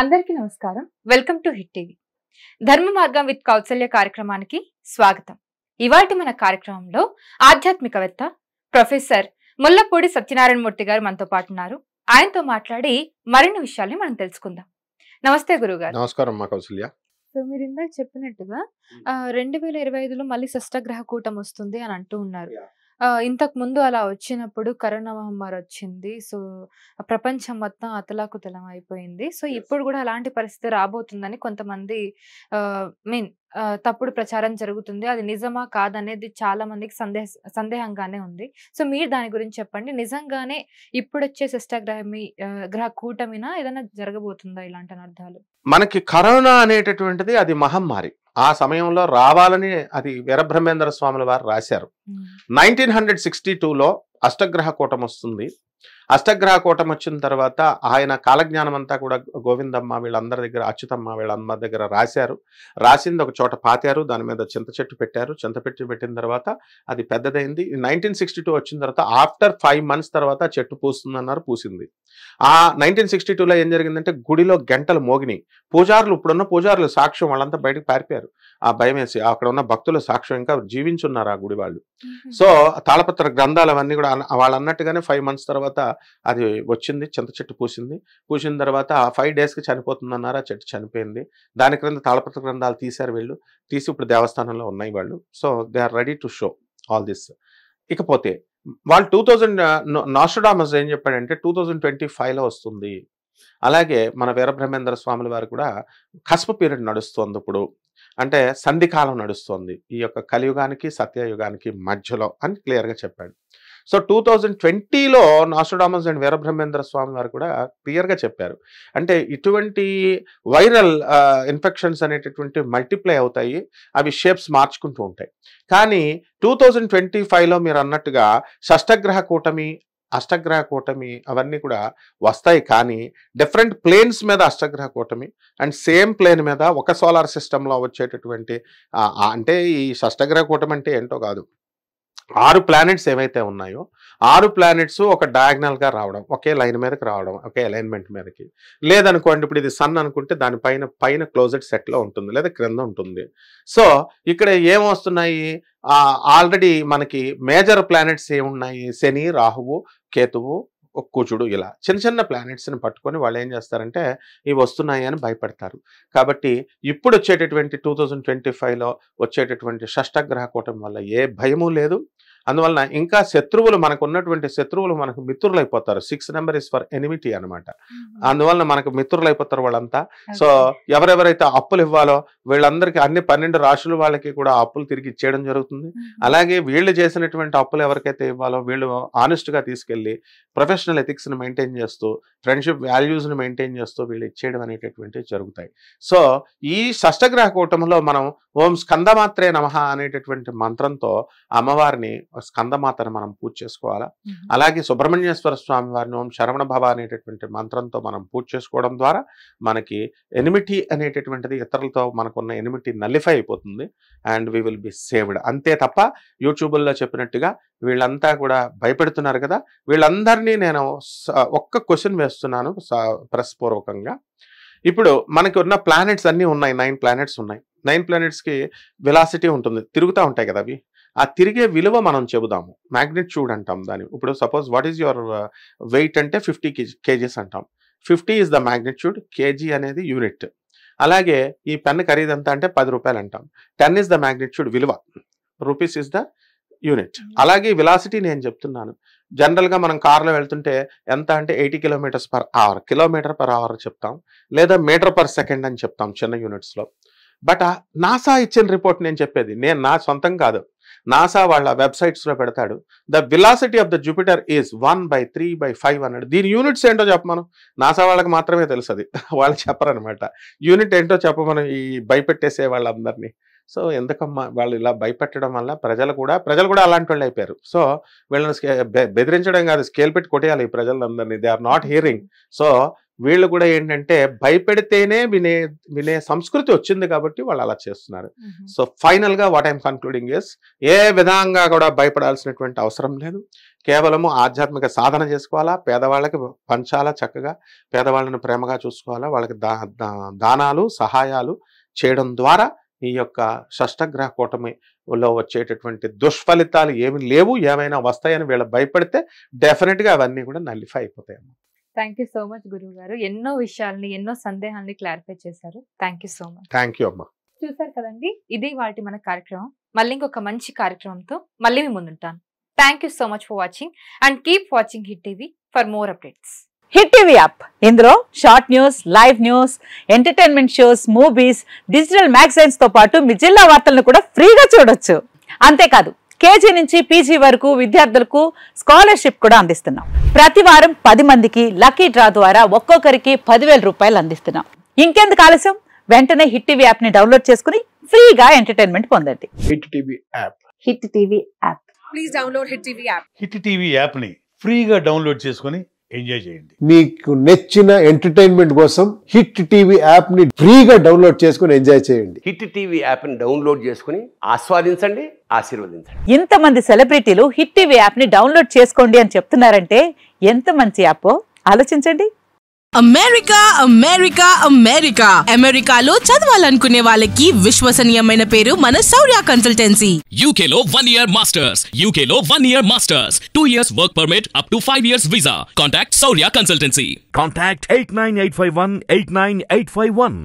అందరికీ నమస్కారం. Welcome to hit TV. ధర్మ మార్గం విత్ కౌసల్య కార్యక్రమానికి స్వాగతం. ఇవాల్టి మన కార్యక్రమంలో ఆధ్యాత్మికవేత్త ప్రొఫెసర్ ముల్లపూడి సత్యనారాయణ మూర్తి గారు మనతో పాటు ఉన్నారు. ఆయనతో మాట్లాడి మరిన్ని విషయాల్ని మనం తెలుసుకుందాం. నమస్తే గురుగారు. నమస్కారం మా కౌసల్య. సో మీరు ఇందాక చెప్పినట్టుగా 2025లో మళ్ళీ షష్టగ్రహ కూటం వస్తుంది అని అంటూ ఉన్నారు. ఇంతకు ముందు అలా వచ్చినప్పుడు కరోనా మహమ్మారి వచ్చింది. సో ప్రపంచం మొత్తం అతలాకుతలం అయిపోయింది. సో ఇప్పుడు కూడా అలాంటి పరిస్థితి రాబోతుందని కొంతమంది మీన్ తప్పుడు ప్రచారం జరుగుతుంది. అది నిజమా కాదనేది చాలా మందికి సందేహంగానే ఉంది. సో మీరు దాని గురించి చెప్పండి. నిజంగానే ఇప్పుడు వచ్చే గ్రహ కూటమినా ఏదైనా జరగబోతుందా ఇలాంటి అనర్థాలు? మనకి కరోనా అనేటటువంటిది అది మహమ్మారి. ఆ సమయంలో రావాలని అది వీరబ్రహ్మేంద్ర స్వాముల వారు రాశారు. 1962లో అష్టగ్రహ కూటం వస్తుంది. అష్టగ్రహ కూటం వచ్చిన తర్వాత ఆయన కాలజ్ఞానం అంతా కూడా గోవిందమ్మ వీళ్ళందరి దగ్గర, అచ్యుతమ్మ వీళ్ళందరి దగ్గర రాశారు. రాసింది ఒక చోట పాతారు. దాని మీద చింత చెట్టు పెట్టారు. చింత చెట్టు పెట్టిన తర్వాత అది పెద్దదైంది. 1962 వచ్చిన తర్వాత ఆఫ్టర్ 5 months తర్వాత చెట్టు పూస్తుందన్నారు. పూసింది. ఆ 1962లో ఏం జరిగిందంటే గుడిలో గంటలు మోగినాయి. పూజారులు, ఇప్పుడున్న పూజారులు సాక్ష్యం, వాళ్ళంతా బయటకు పారిపోయారు. ఆ భయం వేసి అక్కడ ఉన్న భక్తుల సాక్ష్యం ఇంకా జీవించున్నారు ఆ గుడి వాళ్ళు. సో తాళపత్ర గ్రంథాలు అవన్నీ కూడా వాళ్ళు అన్నట్టుగానే 5 months తర్వాత అది వచ్చింది. చింత చెట్టు పూసింది. పూసిన తర్వాత 5 daysకి చనిపోతుంది అన్నారు. ఆ చెట్టు చనిపోయింది. దాని క్రింద తాళపత్ర గ్రంథాలు తీశారు వీళ్ళు. తీసి ఇప్పుడు దేవస్థానంలో ఉన్నాయి వాళ్ళు. So they are ready to show all this. ఇకపోతే వాళ్ళు 2000 నాస్ట్రాడామస్ ఏం చెప్పాడంటే 2025లో వస్తుంది. అలాగే మన వీరబ్రహ్మేంద్ర స్వాముల వారు కూడా కస్ప పీరియడ్ నడుస్తుంది. ఇప్పుడు అంటే సంధికాలం నడుస్తుంది ఈ యొక్క కలియుగానికి సత్యయుగానికి మధ్యలో అని క్లియర్గా చెప్పాడు. సో 2020లో నాస్ట్రాడామస్ అండ్ వీరబ్రహ్మేంద్ర స్వామి వారు కూడా క్లియర్గా చెప్పారు. అంటే ఇటువంటి వైరల్ ఇన్ఫెక్షన్స్ అనేటటువంటి మల్టిప్లై అవుతాయి. అవి షేప్స్ మార్చుకుంటూ ఉంటాయి. కానీ 2025లో మీరు అన్నట్టుగా షష్టగ్రహ కూటమి, అష్టగ్రహ కూటమి అవన్నీ కూడా వస్తాయి. కానీ డిఫరెంట్ ప్లేన్స్ మీద అష్టగ్రహ కూటమి అండ్ సేమ్ ప్లేన్ మీద ఒక సోలార్ సిస్టంలో వచ్చేటటువంటి అంటే ఈ షష్టగ్రహ కూటమి అంటే ఏంటో కాదు. 6 ప్లానెట్స్ ఏవైతే ఉన్నాయో 6 ప్లానెట్స్ ఒక డయాగ్నల్గా రావడం, ఒకే లైన్ మీదకి రావడం, ఒకే అలైన్మెంట్ మీదకి. లేదనుకోండి, ఇప్పుడు ఇది సన్ అనుకుంటే దానిపైన క్లోజెడ్ సెట్లో ఉంటుంది, లేదా క్రింద ఉంటుంది. సో ఇక్కడ ఏమొస్తున్నాయి, ఆల్రెడీ మనకి మేజర్ ప్లానెట్స్ ఏమున్నాయి, శని, రాహువు, కేతువు, కుజుడు, ఇలా చిన్న చిన్న ప్లానెట్స్ని పట్టుకొని వాళ్ళు ఏం చేస్తారంటే ఇవి వస్తున్నాయి అని భయపడతారు. కాబట్టి ఇప్పుడు వచ్చేటటువంటి 2025లో వచ్చేటటువంటి షష్టగ్రహ కూటమి వల్ల ఏ భయము లేదు. అందువలన ఇంకా శత్రువులు, మనకు ఉన్నటువంటి శత్రువులు మనకు మిత్రులు అయిపోతారు. 6 నెంబర్ ఇస్ ఫర్ ఎనిమిటీ అనమాట. అందువలన మనకు మిత్రులు అయిపోతారు వాళ్ళంతా. సో ఎవరెవరైతే అప్పులు ఇవ్వాలో వీళ్ళందరికీ అన్ని 12 రాశుల వాళ్ళకి కూడా అప్పులు తిరిగి ఇచ్చేయడం జరుగుతుంది. అలాగే వీళ్ళు చేసినటువంటి అప్పులు ఎవరికైతే ఇవ్వాలో వీళ్ళు ఆనెస్ట్గా తీసుకెళ్ళి ప్రొఫెషనల్ ఎథిక్స్ని మెయింటైన్ చేస్తూ, ఫ్రెండ్షిప్ వాల్యూస్ని మెయింటైన్ చేస్తూ వీళ్ళు ఇచ్చేయడం అనేటటువంటివి జరుగుతాయి. సో ఈ షష్టగ్రహ కూటమిలో మనం ఓం స్కందమాత్రే నమః అనేటటువంటి మంత్రంతో అమ్మవారిని, స్కందమాతను మనం పూజ చేసుకోవాలా. అలాగే సుబ్రహ్మణ్యేశ్వర స్వామి వారిని ఓం శరవణ భవ అనేటటువంటి మంత్రంతో మనం పూజ చేసుకోవడం ద్వారా మనకి ఎనిమిటీ అనేటటువంటిది, ఇతరులతో మనకున్న ఎనిమిటీ నల్లిఫై అయిపోతుంది and we will be saved. అంతే తప్ప యూట్యూబ్లో చెప్పినట్టుగా వీళ్ళంతా కూడా భయపెడుతున్నారు కదా, వీళ్ళందరినీ నేను ఒక్క క్వశ్చన్ వేస్తున్నాను ప్రెస్ పూర్వకంగా. ఇప్పుడు మనకి ఉన్న ప్లానెట్స్ అన్నీ ఉన్నాయి, 9 planets ఉన్నాయి. 9 planetsకి వెలాసిటీ ఉంటుంది, తిరుగుతూ ఉంటాయి కదా అవి. ఆ తిరిగే విలువ మనం చెబుదాము, మ్యాగ్నిట్యూడ్ అంటాం దాన్ని. ఇప్పుడు suppose what is your weight అంటే 50 kgs అంటాం. 50 ఈజ్ ద మ్యాగ్నిట్యూడ్, కేజీ అనేది యూనిట్. అలాగే ఈ పెన్ ఖరీదు ఎంత అంటే 10 రూపాయలు అంటాం. 10 ఈజ్ ద మ్యాగ్నిట్యూడ్, విలువ, రూపీస్ ఈజ్ ద యూనిట్. అలాగే వెలాసిటీ నేను చెప్తున్నాను. జనరల్గా మనం కార్లో వెళ్తుంటే ఎంత అంటే 80 km/h, km/h చెప్తాం, లేదా మీటర్/సెకండ్ అని చెప్తాం చిన్న యూనిట్స్లో. బట్ నాసా ఇచ్చిన రిపోర్ట్ నేను చెప్పేది, నేను నా సొంతం కాదు, నాసా వాళ్ళ వెబ్సైట్స్లో పెడతాడు. The velocity of the Jupiter is 1/3/5 అన్నాడు. దీని యూనిట్స్ ఏంటో చెప్పమను, నాసా వాళ్ళకి మాత్రమే తెలుసు, అది వాళ్ళు చెప్పరనమాట. యూనిట్ ఏంటో చెప్పమను ఈ భయపెట్టేసే వాళ్ళందరినీ. సో ఎందుకమ్మా వాళ్ళు ఇలా భయపెట్టడం వల్ల ప్రజలు కూడా అలాంటి వాళ్ళు అయిపోయారు. సో వీళ్ళని బెదిరించడం కాదు, స్కేల్ పెట్టి కొట్టేయాలి ఈ ప్రజలందరినీ. They are not hearing. So వీళ్ళు కూడా ఏంటంటే భయపెడితేనే వినే సంస్కృతి వచ్చింది కాబట్టి వాళ్ళు అలా చేస్తున్నారు. సో ఫైనల్ గా వాట్ ఐఎమ్ కన్క్లూడింగ్ ఇస్, ఏ విధంగా కూడా భయపడాల్సినటువంటి అవసరం లేదు. కేవలము ఆధ్యాత్మిక సాధన చేసుకోవాలా, పేదవాళ్ళకి పంచాలా, చక్కగా పేదవాళ్ళని ప్రేమగా చూసుకోవాలా, వాళ్ళకి దానాలు సహాయాలు చేయడం ద్వారా ఈ యొక్క షష్టగ్రహ కూటమిలో వచ్చేటటువంటి దుష్ఫలితాలు ఏమి లేవు. ఏమైనా వస్తాయని వీళ్ళు భయపడితే డెఫినెట్ గా అవన్నీ కూడా నల్లిఫై అయిపోతాయి. థ్యాంక్ యూ సో మచ్ గురువు గారు. ఎన్నో విషయాల్ని, ఎన్నో సందేహాల్ని క్లారిఫై చేశారు. Thank you so much. Thank you అమ్మా. చూసారు కదండి, ఇది వాటి మన కార్యక్రమం. మళ్ళీ ఇంకొక మంచి కార్యక్రమంతో మళ్ళీ మీ ముందుంటాను. Thank you so much for watching and keep watching hit TV for more updates. Hit TV app, ఇందులో short news, live news, entertainment shows, movies, digital magazines తో పాటు మీ జిల్లా వార్తలను కూడా ఫ్రీగా చూడొచ్చు. అంతేకాదు కేజీ నుంచి పీజీ వరకు విద్యార్థులకు స్కాలర్షిప్ కూడా అందిస్తున్నాం. ప్రతి వారం 10 మందికి లక్కీ డ్రా ద్వారా ఒక్కొక్కరికి 10,000 రూపాయలు అందిస్తున్నాం. ఇంకెందుకు ఆలస్యం, వెంటనే హిట్ టీవీ యాప్ ని డౌన్లోడ్ చేసుకుని ఫ్రీగా ఎంటర్టైన్మెంట్ పొందండి. Hit TV app. Hit TV app. Please download hit TV app. Hit TV app ని ఫ్రీగా డౌన్లోడ్ చేసుకుని ఎంజాయ్ చేయండి. మీకు నచ్చిన ఎంటర్టైన్మెంట్ కోసం హిట్ టీవీ యాప్ ని ఫ్రీగా డౌన్లోడ్ చేసుకుని ఎంజాయ్ చేయండి. హిట్ టీవీ యాప్ ని డౌన్లోడ్ చేసుకుని ఆస్వాదించండి, ఆశీర్వదించండి. ఇంతమంది సెలబ్రిటీలు హిట్ టీవీ యాప్ ని డౌన్లోడ్ చేసుకోండి అని చెప్తున్నారంటే ఎంత మంచి యాప్ ఆలోచించండి. అమెరికా అమెరికా అమెరికా అమెరికాలో చదవాలనుకునే వాళ్ళకి విశ్వసనీయమైన పేరు మన శౌర్య కన్సల్టెన్సీ. UK లో 1 year masters, UK లో 1 year masters, 2 years work permit up to 5 years visa. Contact Saurya Consultancy. Contact 89851 89851.